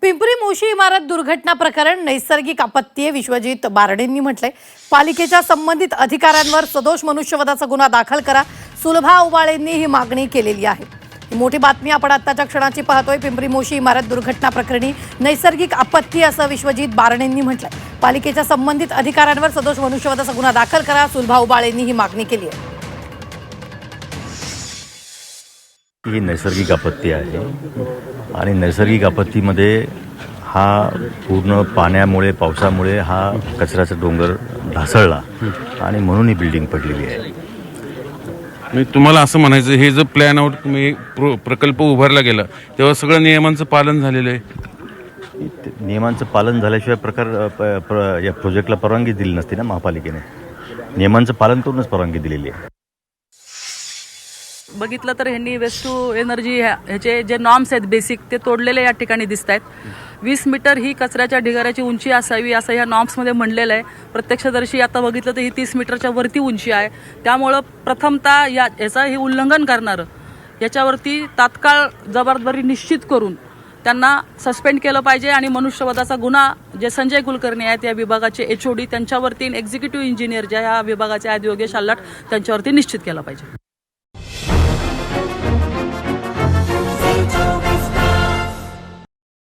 पिंपरी मोशी इमारत दुर्घटना प्रकरण नैसर्गिक आपत्ती आहे, विश्वजित बारडेंनी म्हटलंय। पालिकेच्या संबंधित अधिकाऱ्यांवर सदोष मनुष्यवधाचा गुन्हा दाखल करा, सुलभा उबाळेंनी ही मागणी केलेली आहे। ही मोठी बातमी आपण आत्ताच्या क्षणाची पाहतोय। पिंपरी मोशी इमारत दुर्घटना प्रकरणी नैसर्गिक आपत्ती असं विश्वजित बारडेंनी म्हटलंय। पालिकेच्या संबंधित अधिकाऱ्यांवर सदोष मनुष्यवधाचा गुन्हा दाखल करा, सुलभा उबाळेंनी ही मागणी केली आहे। ही नैसर्गिक आपत्ती आहे आणि नैसर्गिक आपत्तीमध्ये हा पूर्ण पाण्यामुळे पावसामुळे हा कचऱ्याचा डोंगर ढासळला आणि म्हणून ही बिल्डिंग पडलेली आहे। मी तुम्हाला असं म्हणायचं, हे जर प्लॅन आउट तुम्ही प्रकल्प उभारला गेला तेव्हा सगळं नियमांचं पालन झालेलं आहे। नियमांचं पालन झाल्याशिवाय या प्रोजेक्टला परवानगी दिली नसती ना महापालिकेने। नियमांचं पालन करूनच परवानगी दिलेली आहे। बघितलं तर ह्यांनी वेस्ट टू एनर्जी ह्याचे जे नॉर्म्स आहेत बेसिक ते तोडलेले या ठिकाणी दिसत आहेत। 20 मीटर ही कचऱ्याच्या ढिगाऱ्याची उंची असावी असं ह्या नॉर्म्समध्ये म्हणलेलं आहे। प्रत्यक्षदर्शी आता बघितलं तर ही 30 मीटरच्या वरती उंची आहे। त्यामुळं प्रथमतः याचा हे उल्लंघन करणारं याच्यावरती तात्काळ जबाबदारी निश्चित करून त्यांना सस्पेंड केलं पाहिजे आणि मनुष्यवधाचा गुन्हा जे संजय कुलकर्णी आहेत या विभागाचे HOD त्यांच्यावरती एक्झिक्युटिव्ह इंजिनियर ज्या या विभागाचे आहेत योगेश आल्हाट त्यांच्यावरती निश्चित केला पाहिजे।